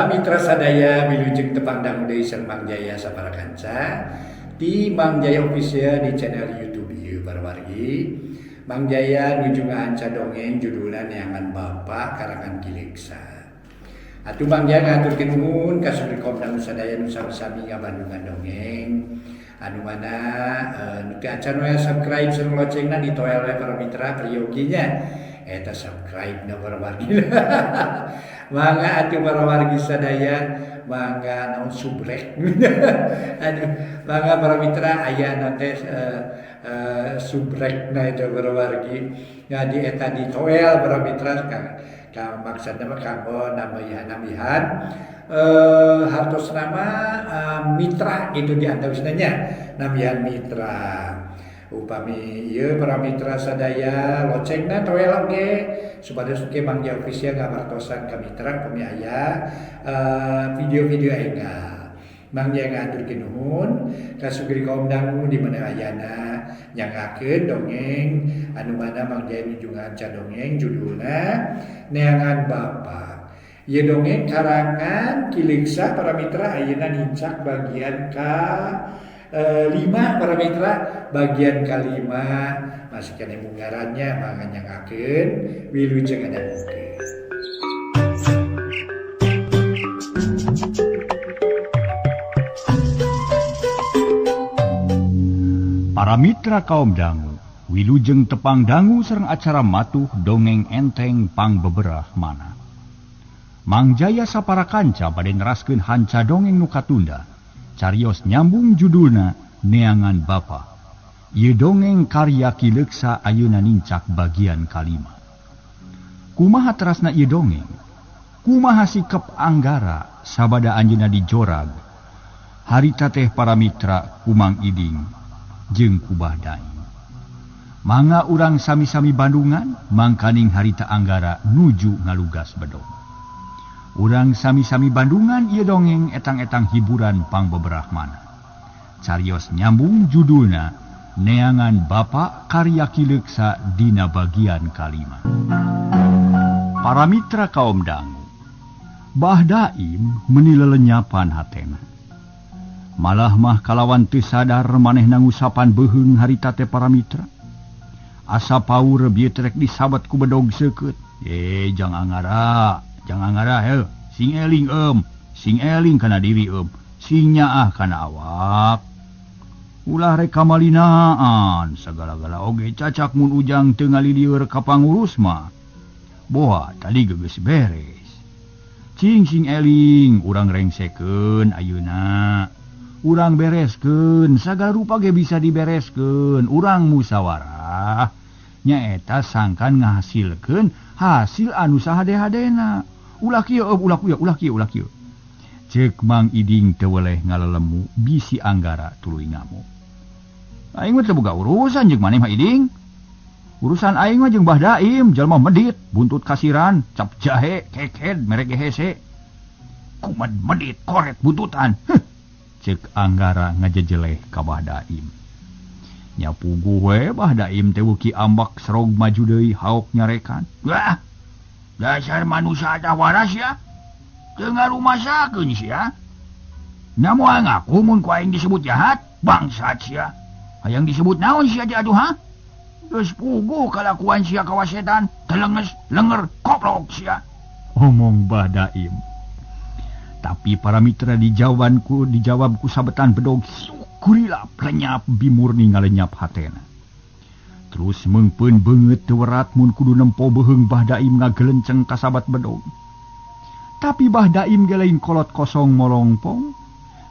Para mitra sadaya wilujeng tepang deui sareng Mang Jaya saparakanca di Mang Jaya Official di channel YouTube ieu wargi. Mang Jaya nuju ngaanca dongeng judulna Neangan Bapa karangan Kileksa. Atuh Mang Jaya ngaturkeun nuhun ka Subdiko dangu sadaya nu sami ngabandungan dongeng. Anu mana nu acan we subscribe sareng loncengna ditoel we para mitra priyoginya. Eta subscribe na para wargi. Mangga atuh para wargi sadaya mangga naon subrek. Aduh, mangga para mitra aya teh subrek na eta para wargi. Jadi eta ditoel para mitra ka maksudna mah kanggo nambihan hartos nama mitra itu diantawisnanya nambihan mitra. Upami ieu para mitra sadaya loncengna toel oge supados ke Mang Jaya Official ngabartosan ka mitra upami aya video-video enggal. Mang Jaya ngaturkeun nuhun ka sugiri kaum dangu di mana ayana nyangakeun dongeng anu mana Mang Jaya nuju ngaca dongeng judulna Neangan Bapa. Ieu dongeng karangan Kileksa para mitra ayeuna nincak bagian ka 5 para mitra bagian kalima masih kene munggarannya mangga nyangakeun wilujeng ngadangukeun. Para mitra kaum dangu wilujeng tepang dangu sareng acara matuh dongeng enteng pangbeberah mana. Mang Jaya saparakanca bade neraskeun hanca dongeng nu katunda. Carios nyambung judulna Neangan Bapa. Ieu dongeng karya Kileksa ayeuna nincak bagian kalima. Kumaha terasna ieu dongeng? Kumaha sikep Anggara sabada anjeunna di Jorag? Harita teh para mitra kumang iding jeung kubah daing. Mangga urang sami-sami Bandungan mangkaning harita Anggara nuju ngalugas bedog. Urang sami-sami Bandungan ieu dongeng etang-etang hiburan pangbeberah mana. Carios nyambung judulna Neangan Bapa karya Kileksa dina bagian kalima. Para mitra kaum dangu, Bah Daim menileleunyapan hatena. Malah mah kalawan teu sadar manehna ngusapan beuheung harita teh para mitra. Asa paur bieu trek disabet ku bedog seukeut. Jangan ngara he, sing eling kana diri sing nyaah kana awak. Ulah rek kamalinaan sagala-gala oge cacak mun ujang teu ngalilieur ka pangurus mah. Boa tadi geus beres. Sing eling urang rengsekeun ayeuna. Urang bereskeun sagala rupa ge bisa dibereskeun, urang musyawarah. Nyaeta sangkan ngahasilkeun hasil anu sahade-hadena. Ulah kieu. Ceuk Mang Iding teu weleh ngalelemu bisi Anggara tuluy ngamuk. Aing mah teu boga urusan jeung maneh mah Iding. Urusan aing mah jeung Bah Daim, jalma medit, buntut kasiran, cap jahe, keked, merek hese. Kumaha medit, koret buntutan. Ceuk Anggara ngajejeleh ka Bah Daim. Nyapuguh we Bah Daim teh beuki ambak serog maju deui haok nyarekan. Wah, dasar manusia ada waras ya. Teu ngarumasakeun sia. Namun ngaku mun ku aing disebut jahat, bangsat sia. Hayang disebut naon sia aduh ha? Geus puguh kalakuan sia ka wasetan, telenges, lenger, koplok sia. Omong Bah Daim. Tapi para mitra dijawab ku sabetan bedog kurilap lenyap bimurni ngalenyap hatena. Terus mengpeun beungeut teu werat mun kudu nempo beuheung Bah Daim ngagelenceng ka sabat bedog. Tapi Bah Daim ge lain kolot kosong molongpong.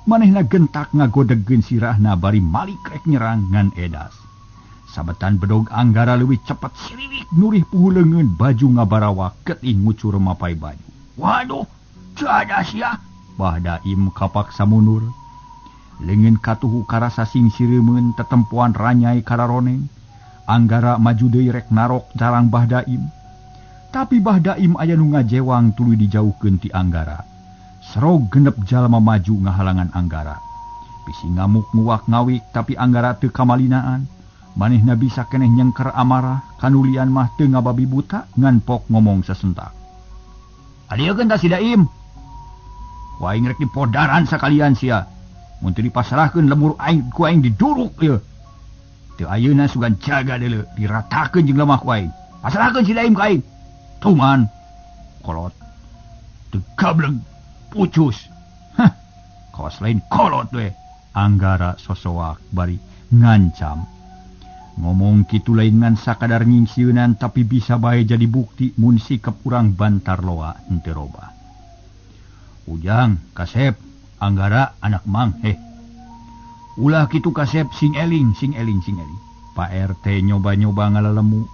Manehna gentak ngagodegkeun sirahna bari malik rek nyerang ngan edas. Sabetan bedog Anggara leuwih cepet siririk nurih puhuleungeun baju ngabarawak keuting ngucur mapai baju. Waduh, cadas ya. Bah Daim kapaksa mundur. Leungeun katuhu karasa sing sireumeun tetempoan ranyai kararoneng. Anggara maju deui rek narok jarang Bah Daim. Tapi Bah Daim aya nu ngajewang tuluy dijauhkeun ti Anggara. Serog genep jalma maju ngahalangan Anggara. Bisi ngamuk nguak ngawik tapi Anggara teu kamalinaan. Manehna bisa keneh nyengker amarah, kanulian mah teu ngababi buta ngan pok ngomong sesentak. Adieukeun ta si Daim. ku aing rek dipodaran sakalian sia. Mun teu dipasrahkeun lemur aing ku aing diduruk ieu. Teu ayeuna sugan jaga deuleu diratakeun jeung lemah ku aing. Pasrahkeun si Daim ka aing. Tuman kolot teu gableng pucus. Hah, kawas lain kolot we. Anggara sosoak bari ngancam. Ngomong kitu lain ngan sakadar nyingsieunan tapi bisa bae jadi bukti mun sikep urang bantar loa henteu robah. Ujang, Kasep, Anggara anak Mang, ulah kitu Kasep sing eling. Pak RT nyoba-nyoba ngalalemu.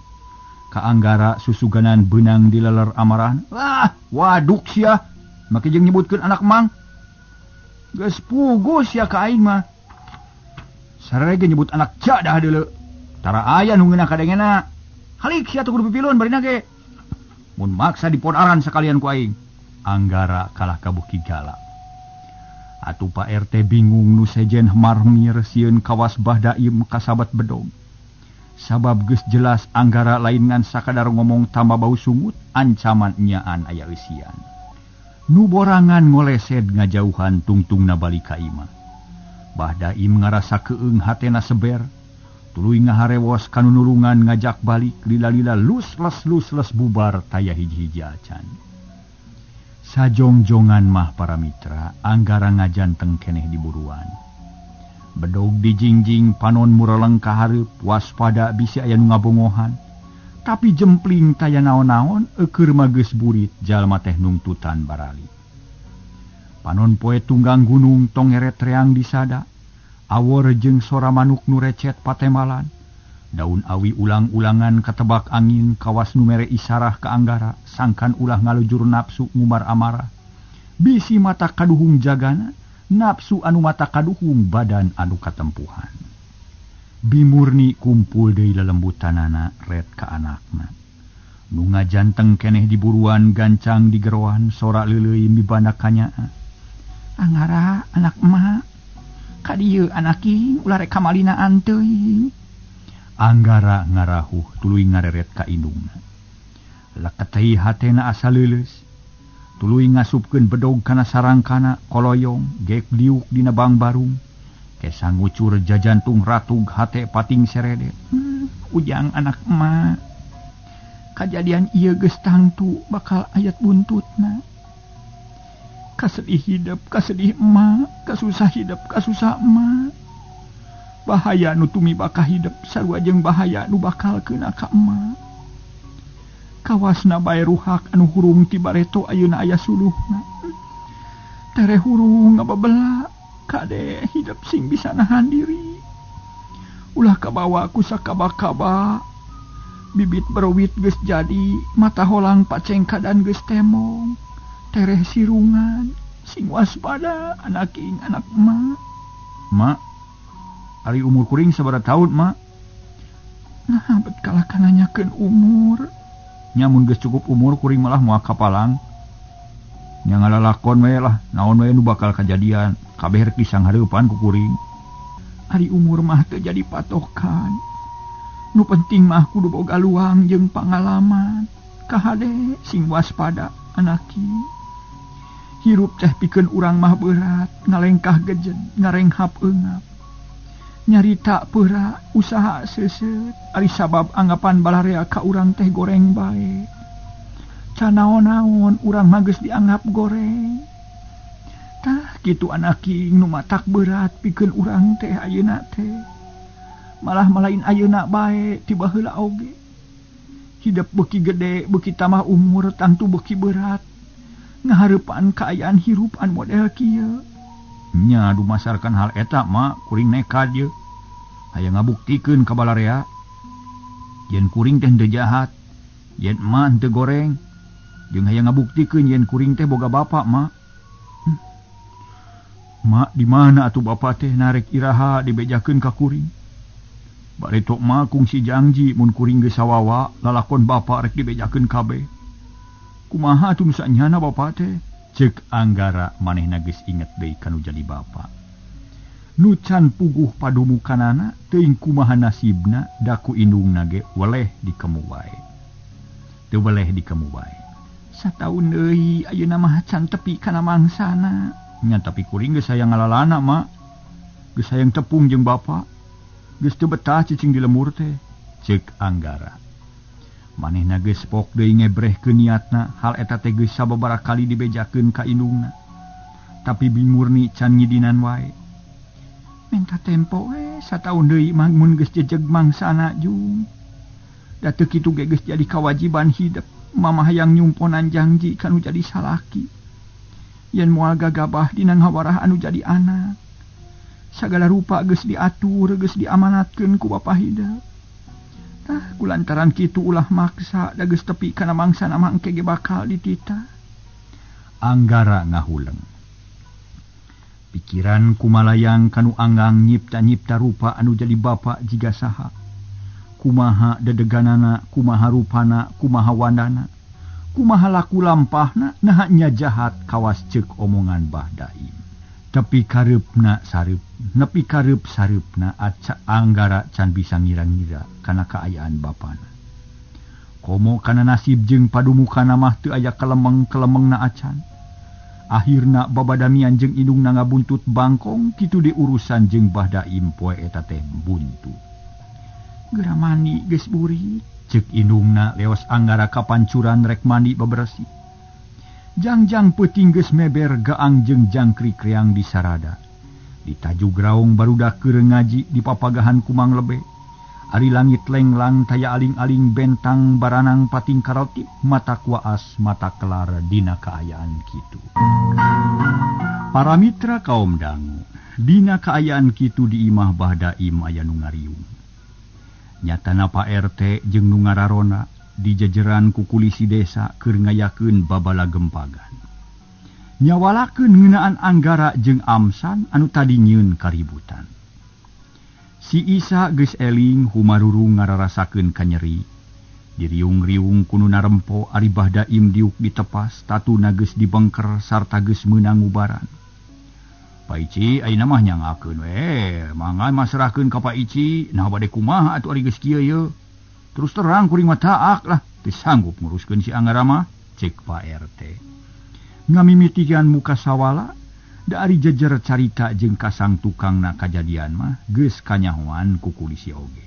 Ka Anggara susuganan benang di leler amarahan. Wah, waduk sia. Make jeung nyebutkeun anak Mang. Geus puguh sia ka aing mah. Sarege nyebut anak jadah deuleu. Tara aya nu ngeunah kadengena. Halik sia teu kudu pipilun barina ge. Mun maksa dipodaran sakalian ku aing. Anggara kalah kabuki galak. Atuh Pak RT bingung nu sejen marmir sieun kawas Bahdaim kasabat bedog. Sabab geus jelas Anggara lain ngan sakadar ngomong tambah bau sungut ancaman nyaan aya eusian. Nu borangan ngolesed ngajauhan tungtungna balik ka imah. Bahdaim ngarasa keung hatena seber. Tuluy ngaharewos kanu nulungan ngajak balik lila-lila lus-les bubar taya hiji-hiji acan. Sajongjongan mah para mitra Anggara ngajanteng keneh di buruan. Bedog dijingjing panon mureleng ka hareup waspada bisi aya nu ngabongohan. Tapi jempling taya naon-naon eukeur mah geus burit jalma teh nungtutan barali. Panon poe tunggang gunung tong ngeret reang disada. Awor jeung sora manuk nu recet patemalan. Daun awi ulang-ulangan katebak angin kawas nu mere isarah ka Anggara sangkan ulah ngalujur nafsu ngumar amarah. Bisi mata kaduhung jagana, nafsu anu mata kaduhung badan anu katempuhan. Bimurni kumpul deui lelembutanana red ka anakna. Nu ngajanteng keneh di buruan gancang di geroan sora leuleuy mibanda kanyaa. Anggara anak emak. Kadieu anak ing ulah rek kamalinaan teuing. Anggara ngarahuh tuluy ngareret ka indungna. Lakatei hatena asa leuleus. Tuluy ngasupkeun bedog kana sarangkana koloyong gek liuk dina bang barung. Kesa ngucur jajantung ratug hate pating seredet. Ujang anak emak. Kajadian ieu geus tangtu bakal ayat buntutna. Kasedih hidup, kasedih emak, kasusah hidup, kasusah emak. Bahaya nu tumibaka hidup sarua jeung bahaya nu bakal keuna ka emak. Kawasna bae ruhak anu hurung ti bareto ayeuna aya suluhna. Tere hurung ngababela, kade hidup sing bisa nahan diri. Ulah kabawa ku sakaba-kaba. Bibit berowit geus jadi, mata holang pacengka dan geus temong. Tereh sirungan, sing waspada anak ing anak emak. Mak, ari umur kuring sabaraha taun, Mak? Nah, bet kalah kananyakeun umur. Nyamun geus cukup umur kuring malah moal kapalang. Nya ngalalakon we lah, naon we nu bakal kajadian, kabeh rek disanghareupan ku kuring. Ari umur mah teu jadi patokan. Nu penting mah kudu boga luang jeung pangalaman. Kahade sing waspada anak ieu. Hirup teh pikeun urang mah berat, ngalengkah gejen, ngarenghap eungap. Nyarita peura, usaha seuseut, ari sabab anggapan balarea ka urang teh goreng bae. Canaon-naon urang mah geus dianggap goreng. Tah kitu anak ing nu matak berat pikeun urang teh ayeuna teh. Malah malain ayeuna bae tiba heula oge. Hidup beuki gede, beuki tamah umur tangtu beuki berat. Ngahareupan kaayaan hirup an model kieu. Nya dumasarkan hal eta Mak kuring nekat ye. Aya ngabuktikeun ka balarea. Yen kuring teh teu jahat, yen emak teu goreng. Jeung aya ngabuktikeun yen kuring teh boga bapa Mak. Mak di mana atuh bapa teh narek iraha dibejakeun ka kuring. Bareto Mak kungsi janji mun kuring geus sawawa lalakon bapa rek dibejakeun kabeh. Kumaha atuh sanyana bapa teh? Ceuk Anggara manehna geus inget deui kanu jadi bapa. Nu can puguh padumukanana teuing kumaha nasibna daku indungna ge weleh dikemu wae. Teu weleh dikemu wae. Sataun deui ayeuna mah can tepi kana mangsana. Nya tapi kuring geus hayang ngalalana mak. Geus hayang tepung jeung bapa. Geus teu betah cicing di lemur teh, ceuk Anggara. Manehna geus pok deui ngebrehkeun niatna, hal eta teh geus sababaraha kali dibejakeun ka indungna. Tapi Bimurni can ngidinan wae. Menta tempo we sataun deui mah mun geus jejeg mangsana jung. Da teu kitu ge geus jadi kawajiban hidup. Mama hayang nyumponan janji kanu jadi salaki. Yen moal gagabah dina ngawarah anu jadi anak. Sagala rupa geus diatur, geus diamanatkeun ku bapa hideung. Tah kulantaran kitu ulah maksa da geus tepi kana mangsana mah engke ge bakal dititah. Anggara ngahuleng. Pikiran kumalayang kanu anggang nyipta-nyipta rupa anu jadi bapa jiga saha. Kumaha dedeganana, kumaha rupana, kumaha wandana, kumaha laku lampahna, nah nya jahat kawas ceuk omongan Bah Daim. Tapi kareupna sareup, nepi kareup sareupna aca Anggara can bisa ngira-ngira kana kaayaan bapana. Komo kana nasib jeung padumukana mah teu aya kelemeng-kelemengna acan. Akhirna babadamian jeung indungna ngabuntut bangkong kitu di urusan jeung Bah Daim poe eta teh buntu. Geura mandi geus buri, ceuk indungna leos Anggara kapancuran rek mandi babersih. Jangjang peuting geus meber gaang jeung jangkrik reang di sarada. Di tajuk raung barudak keur ngaji di papagahan kumang lebe. Ari langit lenglang taya aling-aling bentang baranang pating karotip mata kuaas mata kelar dina kaayaan kitu. Para mitra kaum dangu, dina kaayaan kitu di imah Bah Daim aya nu ngariung. Nyatana Pak RT jeung nu ngararona di jajaran ku kulisi desa keur ngayakeun babala gempagan. Nyawalakeun ngeunaan Anggara jeung Amsan anu tadi nyieun kaributan. Si Isa geus eling humarurung ngararasakeun kanyeri. Diriung-riung kuno narempo ari Bah Daim diuk ditepas tatuna geus dibengker sarta geus meunang ubaran. Pak Ici ayeuna mah nyangakeun we, mangga masrahkeun ka Pak Ici, nah bade kumaha atuh ari geus kieu ye. Terus terang kuring mah taak lah, teu sanggup nguruskeun si Anggara mah, ceuk Pak RT. Ngamimitigan muka sawala, da ari jejer carita jeung kasang tukangna kajadian mah geus kanyahoan ku kulisi oge.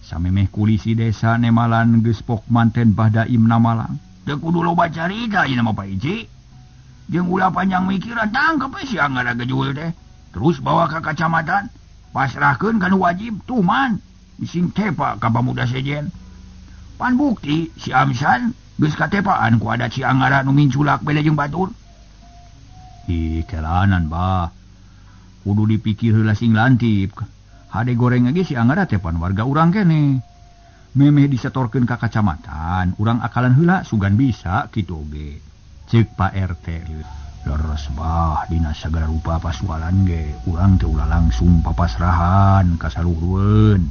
Samemeh kulisi desa nemalan geus pok manten Bah Daim namalang. Teu kudu loba carita ieu mah Pak Ici. Jeung ulah panjang mikiran tangkep si Anggara gejul teh. Terus bawa ke kacamatan, pasrahkeun kana wajib tuman, bising tepa ka pamuda sejen. Pan bukti si Amsan geus katepaan ku adat si Anggara nu minculak bele jeung batur. Ih kelanan bah. Kudu dipikir heula sing lantip. Hade goreng lagi si Anggara tepan warga urang kene. Memeh disetorkeun ka kacamatan, urang akalan heula sugan bisa kitu oge. Ceuk Pak RT. Leres bah dina sagala rupa pasualan ge, urang teh ulah langsung papasrahan ka salurueun.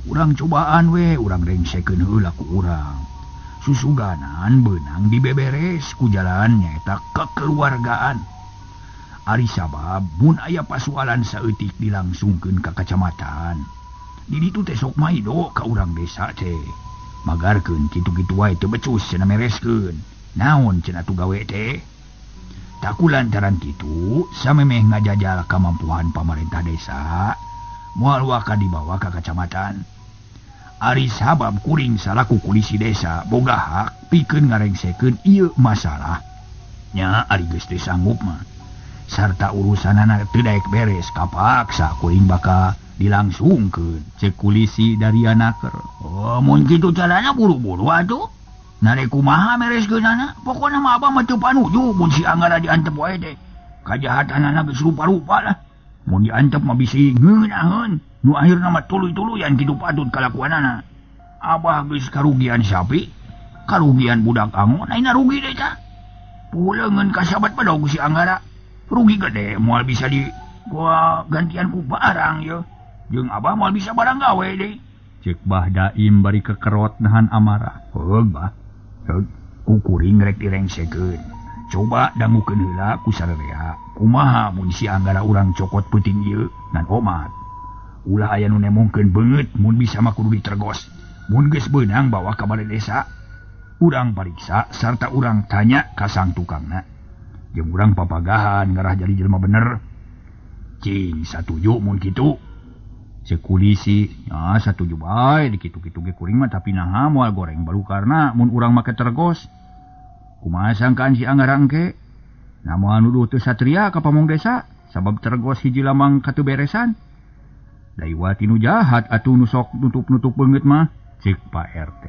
Urang cobaan we, urang rengsekeun heula ku urang. Susuganan beunang dibeberes ku jalan nyaeta kekeluargaan. Ari sabab mun aya pasualan saeutik dilangsungkeun ka kacamatan. Di ditu teh sok maido ka urang desa teh. Magarkeun kitu-kitu wae teu becus cenah mereskeun. Naon cenah tu gawe teh? Takulantaran kitu, samemeh ngajajal kamampuan pamarentah desa, moal waka dibawa ka kacamatan. Ari sabab kuring salaku kulisi desa boga hak pikeun ngarengsekeun ieu masalah. Nya ari geus teu sanggup mah. Sarta urusanana teu daek beres kapaksa kuring baka dilangsungkeun, ceuk kulisi dari anaker. Oh, mun kitu carana buru-buru atuh. Nare kumaha mereskeunana, pokona mah abah mah teu panuju mun si Anggara diantep wae teh. Kajahatanana geus rupa-rupa lah. Mun diantep mah bisi ngeunaheun, nu akhirna mah tuluy-tuluyan kitu patut kalakuanana. Abah geus karugian sapi, karugian budak angon, ayeuna rugi deui tah. Puleungeun kasabat padog si Anggara. Rugi gede moal bisa di gua gantian ku barang ye. Jeung abah moal bisa barang gawe deui. Ceuk Bah Daim bari kekerot nahan amarah. Heug bah. Ku kuring rek direngsekeun. Coba dangukeun heula ku sararea. Kumaha mun si Anggara urang cokot peuting ieu ngan omat. Ulah aya nu nemongkeun beungeut mun bisa mah kudu ditergos. Mun geus beunang bawa ka balai desa. Urang pariksa sarta urang tanya ka sang tukangna. Jeung urang papagahan ngarah jadi jelema bener. Cing satuju mun kitu. Ceuk kulisi, nya satuju bae dikitu-kitu ge kuring mah tapi naha moal goreng balukarna mun urang make tergos. Kumaha sangkaan si Anggara engke? Namoal nuduh teu satria ka pamong desa sabab tergos hiji lamang kateu beresan. Daiwa tinu jahat atuh nu sok nutup-nutup beungeut mah, ceuk Pak RT.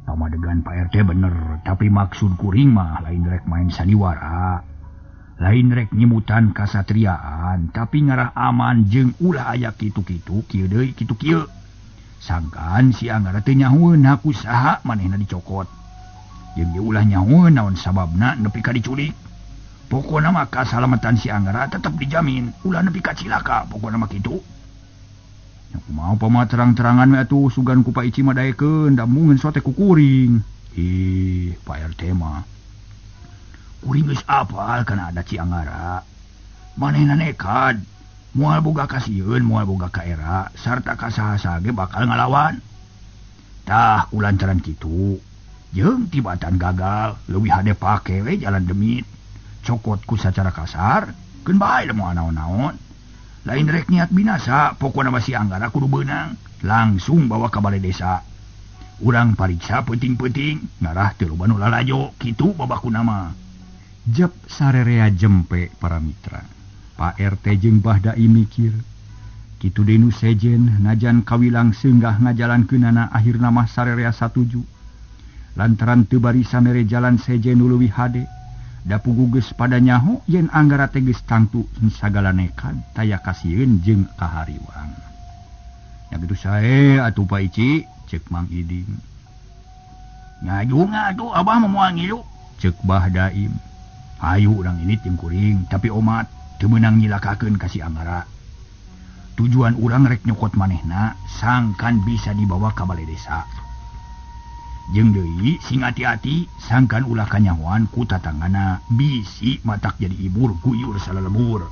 Pamadegan Pak RT bener, tapi maksud kuring mah lain rek main sandiwara. Lain rek nyebutan kasatriaan, tapi ngarah aman jeung ulah aya kitu-kitu, kieu deui kitu kieu. Sangkan si Anggara teu nyahoeun haku saha manehna dicokot. Jeung dia ulah nyahoeun naon sababna nepi ka diculik. Pokona mah kasalamatan si Anggara tetep dijamin, ulah nepi ka cilaka, pokona mah kitu. Nya kumaha pamah terang-terangan we atuh sugan ku Pak Ici mah daekeun, da mungeun sote ku kuring. Pak RT mah kuring geus apal kana adat si Anggara. Manehna nekad, moal boga kasieun, moal boga kaera, sarta kasaha-saha ge bakal ngalawan. Tah kulantaran kitu, jeung tibatan gagal, leuwih hade pake we jalan demit. Cokotku sacara kasar, keun bae da moal naon-naon. Lain rek niat binasa, pokona mah si Anggara kudu beunang, langsung bawa ka balai desa. Urang pariksa peuting-peuting, ngarah teu loba nu lalajo, kitu babakuna mah. Jep sarerea jempe para mitra. Pak RT jeung Bahdai mikir. Kitu deui nu sejen najan kawilang seunggah ngajalankeunana akhirna mah sarerea satuju. Lantaran teu bari samere jalan sejen nu leuwih hade. Da pugu geus pada nyaho yen Anggara teh geus tangtu sagala nekad taya kasieun jeung kahariwang. Nya kitu sae atuh Pak Ici, ceuk Mang Iding. Ngaju atuh abah mah moal ngilu, ceuk Bahdai. Hayu urang ini jeung kuring, tapi omat teu meunang nyilakakeun ka si Anggara. Tujuan urang rek nyokot manehna sangkan bisa dibawa ka balai desa. Jeung deui sing hati-hati sangkan ulah kanyahoan ku tatanggana bisi matak jadi ibur guyur salalebur.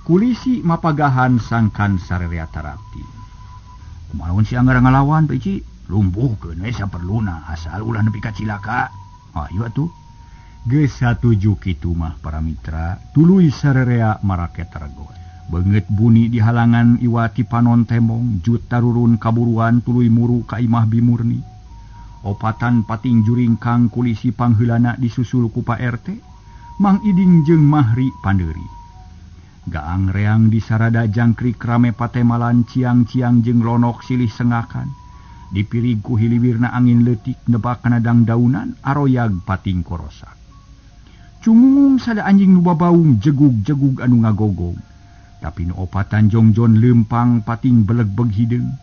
Kulisi mapagahan sangkan sarerea tarapti. Kumaha si Anggara ngalawan Pak Ici, lumpuhkeun we saperluna asal ulah nepi ka cilaka. Hayu atuh. Geus satuju kitu mah para mitra, tuluy sarerea marake tergos. Beungeut buni di halangan iwati panon tembong, jut tarurun kaburuan tuluy muru ka imah Bimurni. Opatan pating juring kang kulisi pangheulana disusul ku Pak RT, Mang Iding jeung Mahri Pandeuri. Gaang reang di sarada jangkrik rame patemalan ciang-ciang jeung lonok silih sengakan. Dipirig ku hiliwirna angin leutik nebak kana dangdaunan aroyag pating korosak. Cungung sada anjing nu babaung jegug-jegug anu ngagogog. Tapi nu opatan jongjon leumpang pating beleg-beg hideung.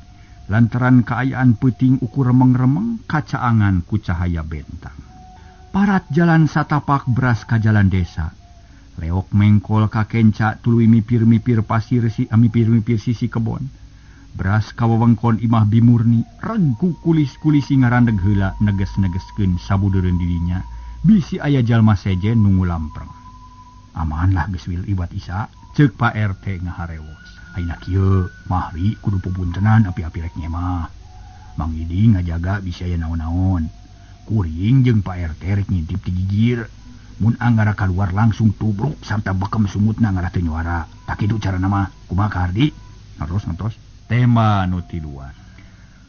Lantaran kaayaan peuting ukur remeng-remeng kacaangan ku cahaya bentang. Parat jalan satapak beras ka jalan desa. Leok mengkol ka kenca tuluy mipir-mipir pasir mipir-mipir sisi kebon. Beras ka wewengkon imah Bimurni regu kulis-kulisi ngarandeg heula neges-negeskeun sabudeureun dirinya. Bisi aya jalma sejen nu ngulampreng. Amanlah geus wil ibad Isa, ceuk Pak RT ngaharewos. Ayeuna kieu, Mahri kudu pupuntenan api-api rek nyemah. Mang Iding ngajaga bisa aya naon-naon. Kuring jeung Pak RT rek ngintip ti gigir. Mun Anggara kaluar langsung tubruk sarta bekem sumutna ngarah teu nyuara. Tak kitu carana mah. Kumaha ka Hardi? Ngantos. Tema nu tiluan.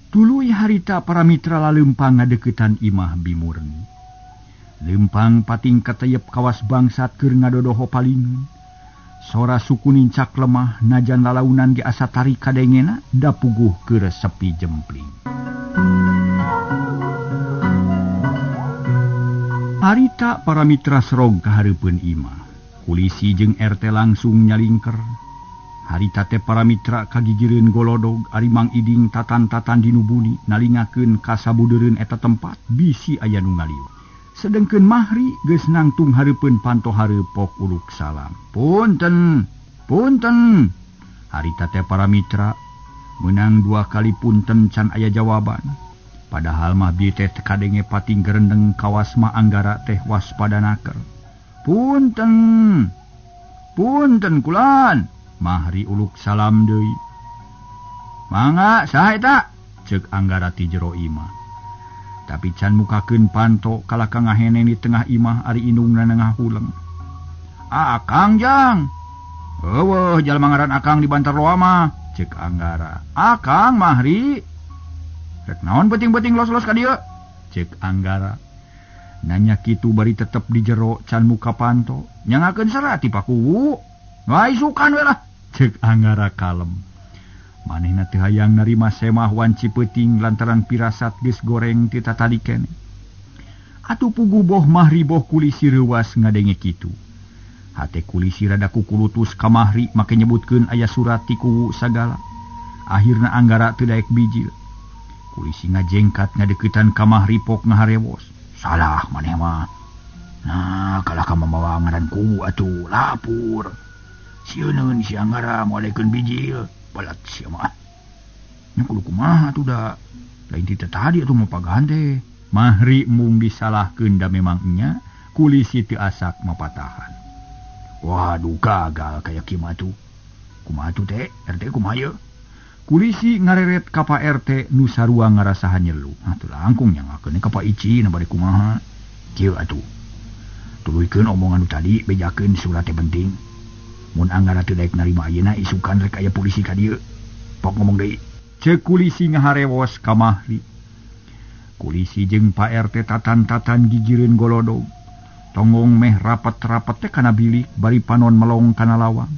Tuluy harita para mitra laleumpang ngadeuketan imah Bimurni. Leumpang pating katayep kawas bangsat keur ngadodoho palingeun. Sora suku nincak lemah najan lalaunan ge asa tarik kadengena da puguh keur sepi jempling. Harita para mitra serog ka hareupeun imah. Kulisi jeung RT langsung nyalingker. Harita teh para mitra kagigireun golodog ari Mang Iding tatan-tatan dinu buni nalingakeun ka sabudeureun eta tempat bisi aya nu ngaliwat. Sedengkeun Mahri geus nangtung hareupeun panto hareupok uluk salam. Punten. Harita teh para mitra meunang 2 kali punten can aya jawaban. Padahal mah bieu teh kadenge pating gerendeng kawas mah Anggara teh waspadanaker. Punten kulan. Mahri uluk salam deui. Mangga saha eta? Ceuk Anggara ti jero imah. Tapi can mukakeun panto kala ngahene di tengah imah ari indungna ngahuleng. Akang Jang. Eueuh jalma ngaran Akang di Bantar Loa mah, ceuk Anggara. Akang Mahri. Rek naon penting-penting los-los ka dieu? Ceuk Anggara. Nanya kitu bari tetep di jero can muka panto. Nyangakeun sarat ti pakuwu. Wai sukan we lah, ceuk Anggara kalem. Manehna teu hayang narima semah wanci peuting lantaran pirasat geus goreng ti tadi keneh. Atuh pugu boh Mahri boh kulisi reuwas ngadenge kitu. Hate kulisi rada kukulutus ka Mahri make nyebutkeun aya surat ti kuwu sagala. Akhirna Anggara teu daek bijil. Kulisi ngajengkat ngadeuketan ka Mahri pok ngaharewos. Salah maneh mah. Nah, kalah ka mamawa ngaran kuwu atuh lapur. Sieun si Anggara moalekeun bijil. Balat siya mah. Nya kudu kumaha atuh da. Lain ti tadi atuh mah pagante. Mahri mung disalahkeun da memang nya kulisi teu asak mapatahan. Waduh gagal kaya kieu mah atuh. Kumaha atuh teh? RT kumaha ye? Kulisi ngareret ka Pak RT nu sarua ngarasahan nyelu. Atuh langkung nyangakeun ka Pak Ici na bari kumaha. Kieu atuh. Tuluykeun omongan nu tadi bejakeun surat teh penting. Mun Anggara teu daek narima ayeuna isukan rek aya polisi ka dieu. Pok ngomong deui. Ceuk kulisi ngaharewos ka Mahri. Kulisi jeung Pak RT tatan-tatan gigireun golodog. Tonggong meh rapet-rapet teh kana bilik bari panon melong kana lawang.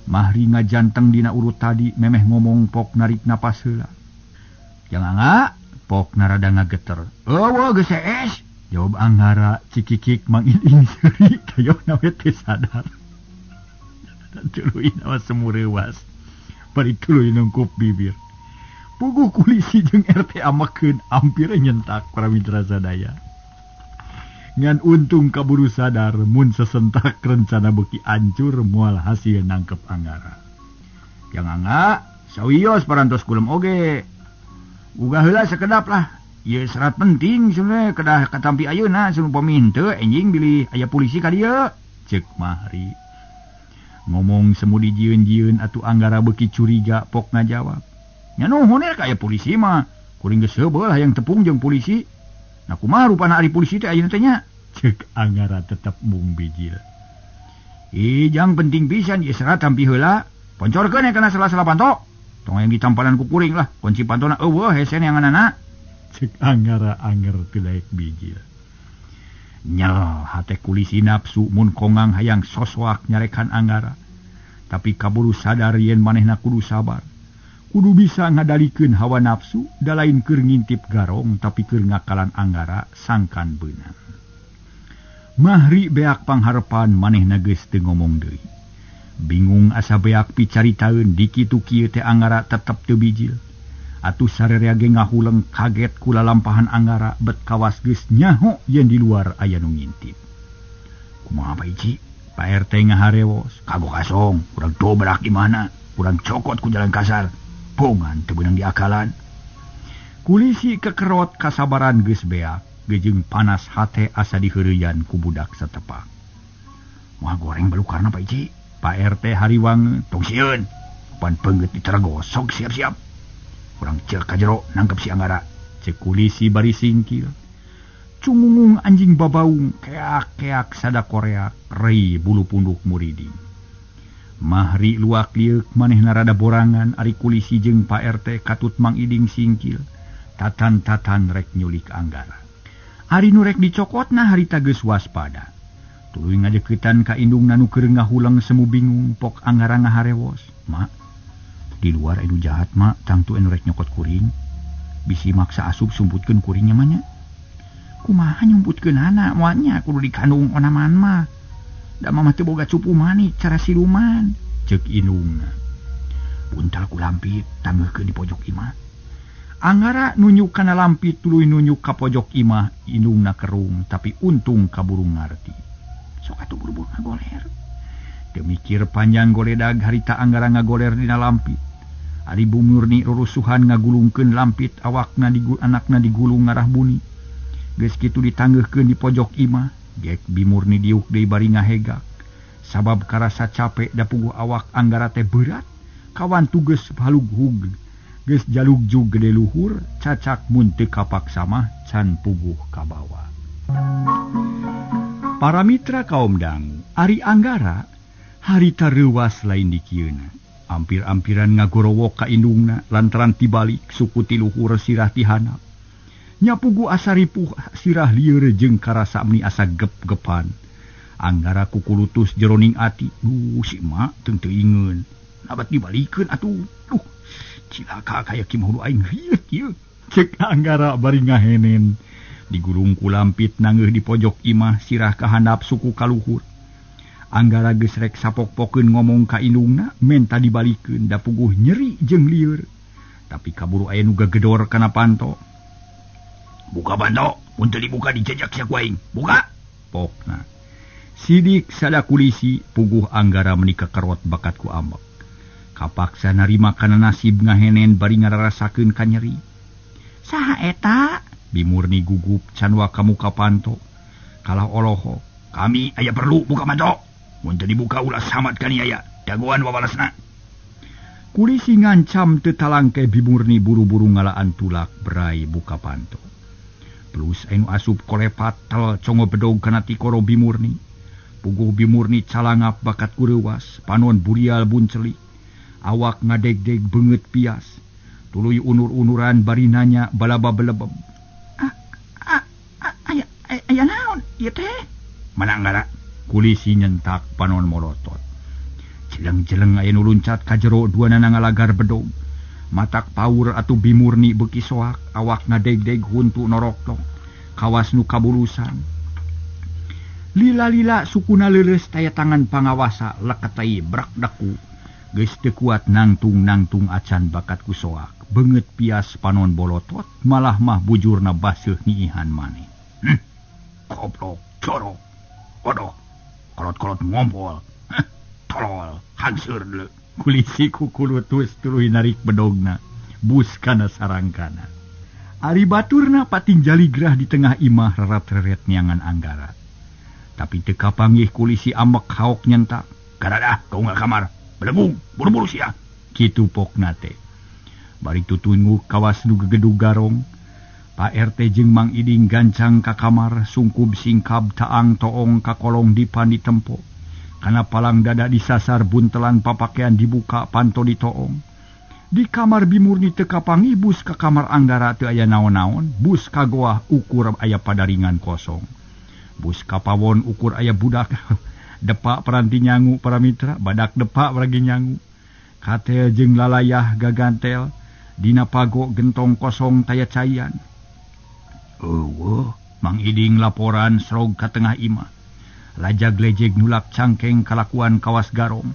Mahri ngajanteng dina urut tadi memeh ngomong pok narik napas heula. Jang Angga, pok narada ngageter. Eueuh geus sees. Jawab Anggara cikikik Mang Iding seuri kayona we teu sadar. Tuluy nama semu reuwas. Bari tuluy nungkup bibir. Puguh kulisi jeung RT amakeun hampir nyentak para mitra sadaya. Ngan untung kaburu sadar mun sesentak rencana beuki ancur moal hasil nangkep Anggara. Yang Angga, sawios parantos kulem oge. Uga heula sakedap lah. Ieu serat penting sebenarnya kedah katampi ayeuna sun pamih teu enjing bilih aya polisi ka dieu. Ceuk Mahri. Ngomong semu dijieun-jieun atuh Anggara beuki curiga pok ngajawab. Nya nuhun ka aya polisi mah. Kuring geus heubeul hayang tepung jeung polisi. Nah kumaha rupana ari polisi teh ayeuna teh nya? Ceuk Anggara tetep mung bijil. Jang penting pisan ieu serat tampi heula. Poncorkeun kana sela-sela panto. Tong yang ditampalan ku kuring lah. Kunci pantona eueuh hese neanganana. Ceuk Anggara anger teu daek bijil. Nyel hate kulisi nafsu mun kongang hayang soswak nyarekan Anggara. Tapi kaburu sadar yen manehna kudu sabar. Kudu bisa ngadalikeun hawa nafsu da lain keur ngintip garong tapi keur ngakalan Anggara sangkan beunang. Mahri beak pangharepan manehna geus teu ngomong deui. Bingung asa beak picaritaeun di kitu kieu teh Anggara tetep teu bijil. Atuh sarerea ge ngahuleng kaget kula lampahan Anggara bet kawas geus nyaho yen di luar aya nu ngintip. Kumaha Pak Ici? Pak RT ngaharewos. Kagok kasong, urang dobrak imahna, urang cokot ku jalan kasar. Pongan teu beunang diakalan. Kulisi kekerot kasabaran geus beak, gejeung panas hate asa diheureuyan ku budak satepak. Moal goreng balukarna Pak Ici. Pak RT hariwang tong sieun. Pan peungeut ditergosok siap-siap. Kurang cer ka jero nangkep si Anggara. Ceuk kulisi bari singkil. Cungungung anjing babaung keak-keak sada koreak rei bulu punduk muriding. Mahri luak liuk manehna rada borangan ari kulisi jeung Pak RT katut Mang Iding singkil. Tatan-tatan rek nyulik Anggara. Ari nu rek dicokotna harita geus waspada. Tuluy ngadeuketan ka indungna nu keur ngahuleng semu bingung pok Anggara ngaharewos. Mak, di luar anu jahat mak tangtu anu rek nyokot kuring. Bisi maksa asup sumputkeun kuringnya mah nya. Kumaha nyumputkeun anak moal nya kudu dikandung onaman mah. Da mah teu boga cupu mani cara siluman. Ceuk indungna. Buntal ku lampit tanggeukeun di pojok imah. Anggara nunjuk kana lampit tuluy nunjuk ka pojok imah indungna kerung tapi untung kaburu ngarti. Sok atuh buru-buru ngagoler. Teu mikir panjang goledag harita Anggara ngagoler dina lampit. Ari Bu Murni rurusuhan ngagulungkeun lampit awakna anakna digulung ngarah buni. Geus kitu ditanggeuhkeun di pojok imah, gek Bi Murni diuk deui bari ngahegak. Sabab karasa capek da puguh awak Anggara teh berat, kawan tugas halughug. Geus jaluk-juk gede luhur, cacak mun teu kapaksa mah can puguh ka bawah. Para mitra kaum dangu, ari Anggara harita reuwas lain di kieuna. Ampir-ampiran ngagorowok ka indungna lantaran tibalik suku ti luhur sirah ti handap. Nya puguh asa ripuh sirah lieur jeung karasa meni asa gep-gepan. Anggara kukulutus jeroning ati, si mak teu ingeun. Nabat dibalikeun atuh. Cilaka kaya kimahulu aing rieuh ieu. Cek Anggara bari ngahenen. Digulung ku lampit nanggeuh di pojok imah sirah ka handap suku kaluhur. Anggara geus rek sapok-pokeun ngomong ka indungna, menta dibalikeun da puguh nyeri jeung lieur. Tapi kaburu aya nu gagedor kana panto. Buka panto, mun teu dibuka dijajak sia ku aing. Buka. Pokna. Sidik sada kulisi puguh Anggara menika kerot bakat ku ambek. Kapaksa narima kana nasib ngahenen bari ngararasakeun ka nyeri. Saha eta? Bimurni gugup can wa kamu ka panto. Kalah oloho. Kami aya perlu buka panto. Mun teu dibuka ulah samat kani aya. Dagoan wawalasna. Kulisi ngancam teu talangke Bimurni buru-buru ngalaan tulak berai buka panto. Plus anu asup kolepat tel congo bedog kana ti koro Bimurni. Puguh Bimurni calangap bakat kureuwas, panon burial buncelik. Awak ngadeg-deg beungeut pias. Tuluy unur-unuran bari nanya balaba-belebeb. Aya naon ieu teh? Mana Anggara? Kulisi nyentak panon molotot. Jeleng-jeleng aya nu luncat ka jero duanana ngalagar bedog. Matak paur atuh Bimurni beuki soak, awak ngadeg-deg huntu noroktok. Kawas nu kabulusan. Lila-lila sukuna leuleus taya tangan pangawasa leketai brak daku. Geus teu kuat nangtung-nangtung acan bakat ku soak. Beungeut pias panon bolotot, malah mah bujurna baseuh niihan maneh. Goblok, corok, bodoh, kolot-kolot ngompol, tolol, hanseur deuleu. Kulisi kukulutus tuluy narik bedogna, bus kana sarangkana. Ari baturna pating jaligrah di tengah imah rerat-reret niangan Anggara. Tapi teu kapanggih kulisi ambek haok nyentak. Garadah, kau nggak kamar. Belegung, buru-buru sia. Kitu pokna teh. Bari tutungu kawas nu gegedug garong. Pak RT jeung Mang Iding gancang ka kamar, sungkub singkab taang toong ka kolong dipan ditempo. Kana palang dada disasar buntelan papakean dibuka panto ditoong. Di kamar Bimurni teu kapanggih bus ka kamar Anggara teu aya naon-naon, bus ka goah ukur aya padaringan kosong. Bus ka pawon ukur aya budak depak peranti nyangu para mitra, badak depak baragi nyangu. Katel jeung lalayah gagantel, dina pago gentong kosong taya cayan. Mang Iding laporan srog ka tengah imah. Lajag-lejeg nulak cangkeng kalakuan kawas garong.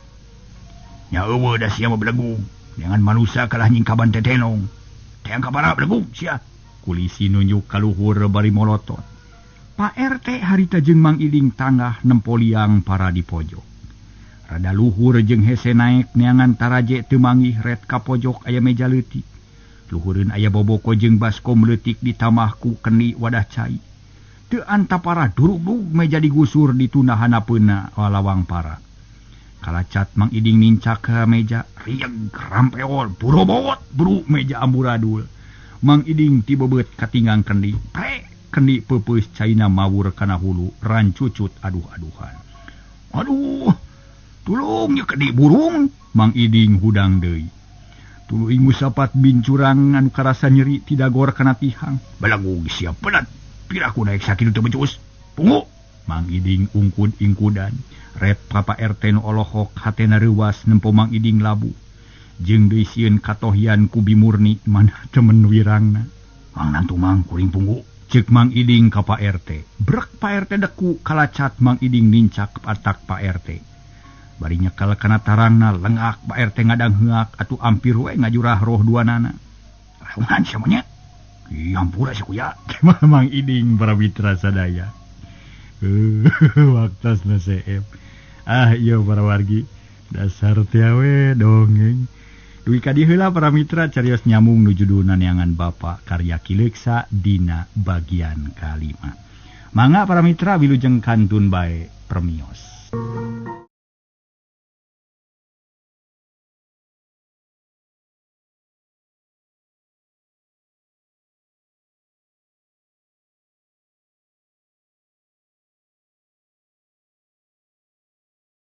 Nya eueuh da sia mah belegung. Jangan manusia kalah nyingkaban tetenong. Teang kabara belegung sia. Kulisi nunjuk kaluhur bari molotot. Pak RT harita jeung Mang Iding tanggah nempoliang para di pojok. Rada luhur jeung hese naek neangan taraje teu manggih ret ka pojok aya meja leutik. Luhureun aya boboko jeung baskom leutik ditamahku keni wadah cai. Teu antapara durug-dug meja digusur dituna hanapeuna walawang para. Kalacat Mang Iding nincak ke meja, rieg rampeol, burobot, buru meja amburadul. Mang Iding tibebeut katinggang kendi, kendi peupeus caina mawur kana hulu, rancucut aduh-aduhan. Aduh, tulung nya kendi burung, Mang Iding hudang deui. Tuluy ngusapat bincurang anu karasa nyeri ti dagor kana tihang. Balagu siap belat, piraku naik sakit teu becus. Tunggu, Mang Iding ungkud-ingkudan. Red Papa RT nu olohok hatena reuwas nempo Mang Iding labu. Jeung deui sieun katohian ku Bimurni mana temen wirangna. Mang nantu Mang kuring punggu. Ceuk Mang Iding ka Pak RT. Brek Pak RT deku kalacat Mang Iding nincak atak Pak RT. Bari nyekel kana tarangna lengak Pak RT ngadang heak atuh ampir we ngajurah roh duanana. Raungan sia mah nya. Ampura si kuya. Mang Iding para mitra sadaya. Waktasna CF. Iya para wargi, dasar tiawe dongeng. Duwi ka dieu heula para mitra carios nyamung nuju judulna neangan Bapa karya Kileksa dina bagian kalima. Mangga para mitra wilujeng kantun bae permios.